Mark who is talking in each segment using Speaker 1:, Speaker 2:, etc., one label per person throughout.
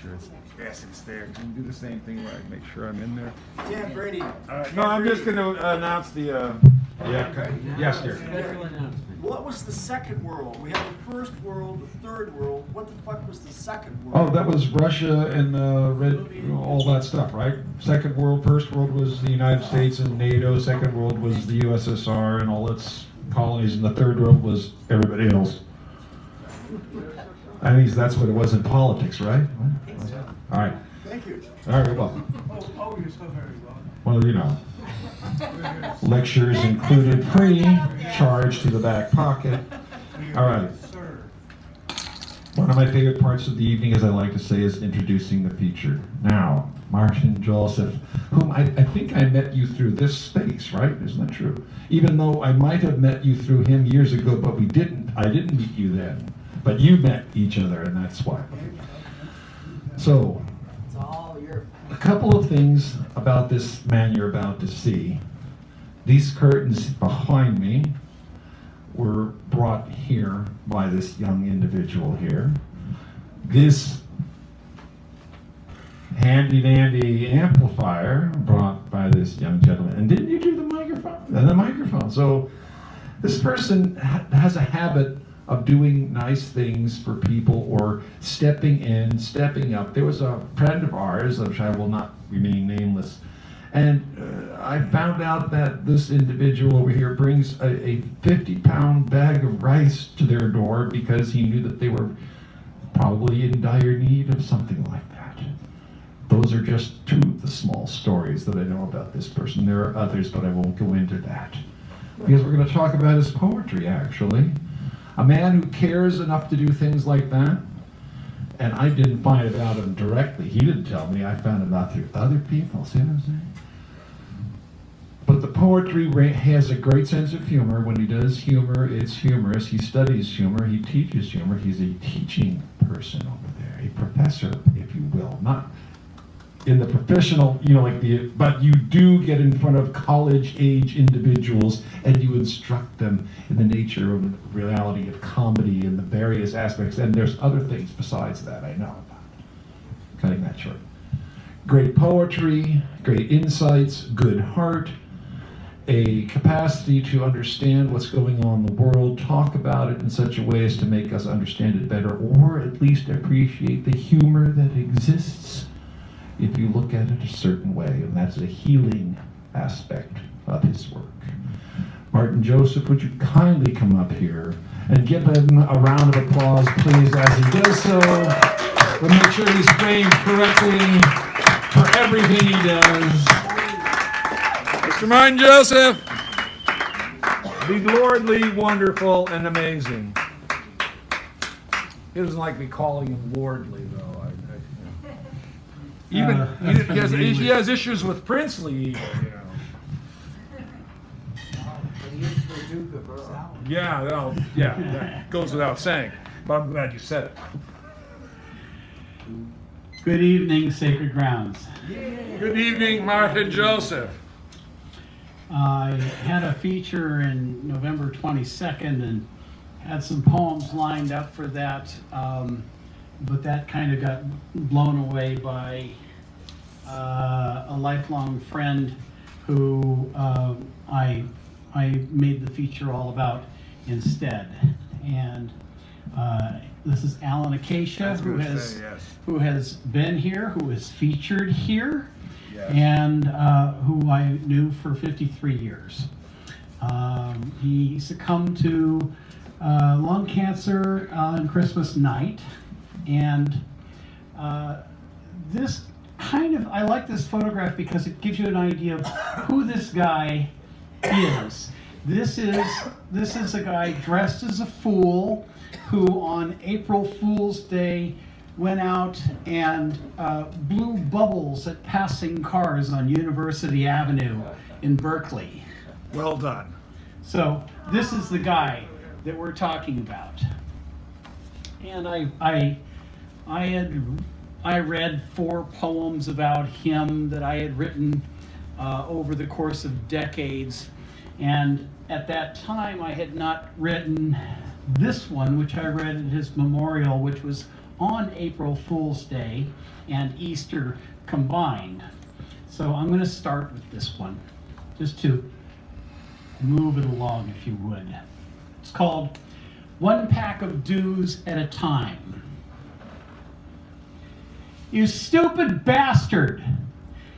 Speaker 1: sure it's there. Can you do the same thing where I make sure I'm in there?
Speaker 2: Dan Brady.
Speaker 1: No, I'm just going to announce the. Yeah. Okay. Yes, dear.
Speaker 2: What was the second world? We had the first world, the third world. What the fuck was the second world?
Speaker 3: Oh, that was Russia and all that stuff, right? Second world, first world was the United States and NATO. Second world was the USSR and all its colonies, and the third world was everybody else. I mean, that's what it was in politics, right? All right.
Speaker 2: Thank you.
Speaker 3: All right, you're welcome.
Speaker 4: Oh, you're so very welcome.
Speaker 3: Well, you know. Lectures included free, charge to the back pocket. All right. One of my favorite parts of the evening, as I like to say, is introducing the featured. Now, Martin Joseph, whom I think I met you through this space, right? Isn't that true? Even though I might have met you through him years ago, but I didn't meet you then. But you met each other, and that's why. So,
Speaker 2: It's all your
Speaker 3: a couple of things about this man you're about to see. These curtains behind me were brought here by this young individual here. This handy-dandy amplifier brought by this young gentleman. And didn't you do the microphone? And the microphone. So this person has a habit of doing nice things for people or stepping in, stepping up. There was a friend of ours, which I will not remain nameless, and I found out that this individual over here brings a 50-pound bag of rice to their door because he knew that they were probably in dire need of something like that. Those are just two of the small stories that I know about this person. There are others, but I won't go into that. Because we're going to talk about his poetry, actually. A man who cares enough to do things like that. And I didn't find it out of him directly. He didn't tell me. I found it out through other people. See what I'm saying? But the poetry has a great sense of humor. When he does humor, it's humorous. He studies humor. He teaches humor. He's a teaching person over there, a professor, if you will. Not in the professional, but you do get in front of college-age individuals and you instruct them in the nature of the reality of comedy and the various aspects. And there's other things besides that I know about. Cutting that short. Great poetry, great insights, good heart, a capacity to understand what's going on in the world, talk about it in such a way as to make us understand it better, or at least appreciate the humor that exists if you look at it a certain way, and that's a healing aspect of his work. Martin Joseph, would you kindly come up here and give him a round of applause, please, as he does so. We'll make sure he's framed correctly for everything he does.
Speaker 1: Mr. Martin Joseph, be lordly, wonderful, and amazing. He doesn't like me calling him lordly, though. He has issues with princely, even, Yeah, well, yeah, that goes without saying. But I'm glad you said it.
Speaker 4: Good evening, Sacred Grounds.
Speaker 1: Good evening, Martin Joseph.
Speaker 4: I had a feature in November 22nd and had some poems lined up for that, but that kind of got blown away by a lifelong friend who I made the feature all about instead. And this is Alan Acacia, who has been here, who is featured here, yes, and who I knew for 53 years. He succumbed to lung cancer on Christmas night, and this I like this photograph because it gives you an idea of who this guy is. This is a guy dressed as a fool who on April Fool's Day went out and blew bubbles at passing cars on University Avenue in Berkeley.
Speaker 1: Well done.
Speaker 4: So this is the guy that we're talking about. And I read 4 poems about him that I had written over the course of decades. And at that time, I had not written this one, which I read at his memorial, which was on April Fool's Day and Easter combined. So I'm going to start with this one, just to move it along, if you would. It's called One Pack of Dues at a Time. You stupid bastard!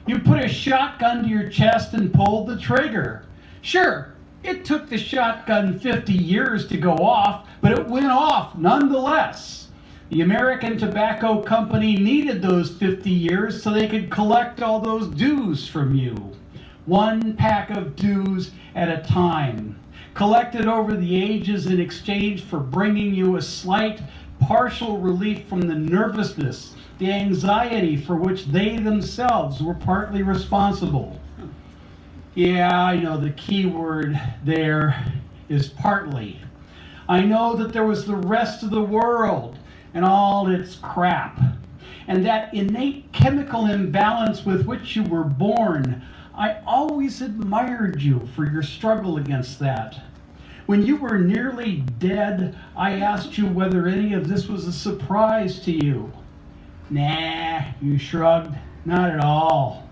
Speaker 4: You put a shotgun to your chest and pulled the trigger. Sure, it took the shotgun 50 years to go off, but it went off nonetheless. The American Tobacco Company needed those 50 years so they could collect all those dues from you. One pack of dues at a time, collected over the ages in exchange for bringing you a slight, partial relief from the nervousness, the anxiety for which they themselves were partly responsible. Yeah, I know the key word there is partly. I know that there was the rest of the world and all its crap, and that innate chemical imbalance with which you were born. I always admired you for your struggle against that. When you were nearly dead, I asked you whether any of this was a surprise to you. Nah, you shrugged. Not at all.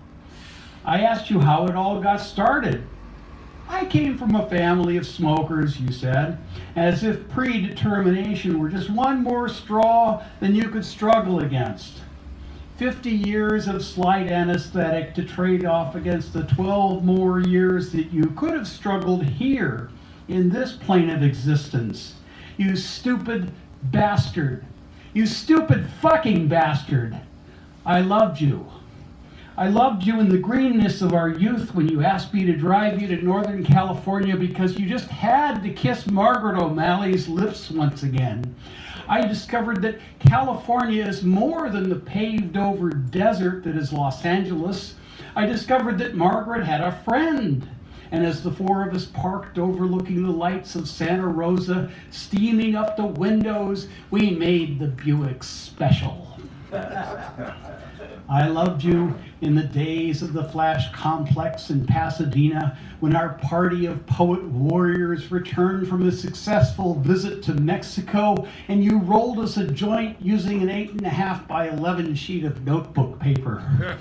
Speaker 4: I asked you how it all got started. I came from a family of smokers, you said, as if predetermination were just one more straw than you could struggle against. 50 years of slight anesthetic to trade off against the 12 more years that you could have struggled here in this plane of existence. You stupid bastard. You stupid fucking bastard. I loved you. I loved you in the greenness of our youth when you asked me to drive you to Northern California because you just had to kiss Margaret O'Malley's lips once again. I discovered that California is more than the paved over desert that is Los Angeles. I discovered that Margaret had a friend. And as the four of us parked overlooking the lights of Santa Rosa, steaming up the windows, we made the Buick special. I loved you in the days of the Flash Complex in Pasadena when our party of poet warriors returned from a successful visit to Mexico and you rolled us a joint using an 8.5 by 11 sheet of notebook paper.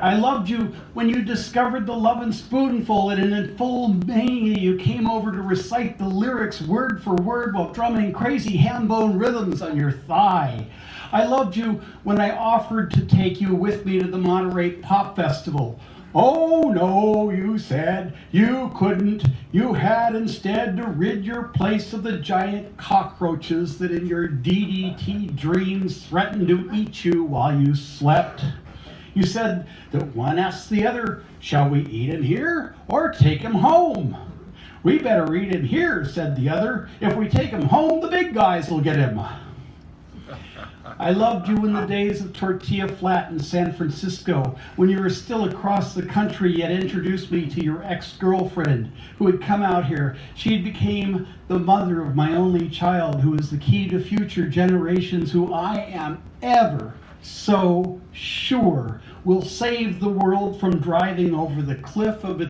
Speaker 4: I loved you when you discovered the Lovin' Spoonful and in full mania you came over to recite the lyrics word for word while drumming crazy ham-bone rhythms on your thigh. I loved you when I offered to take you with me to the Monterey Pop Festival. Oh no, you said, you couldn't. You had instead to rid your place of the giant cockroaches that in your DDT dreams threatened to eat you while you slept. You said that one asked the other, shall we eat in here or take him home? We better eat in here, said the other. If we take him home, the big guys will get him. I loved you in the days of Tortilla Flat in San Francisco, when you were still across the country yet introduced me to your ex-girlfriend who had come out here. She became the mother of my only child, who is the key to future generations, who I am ever so sure will save the world from driving over the cliff of its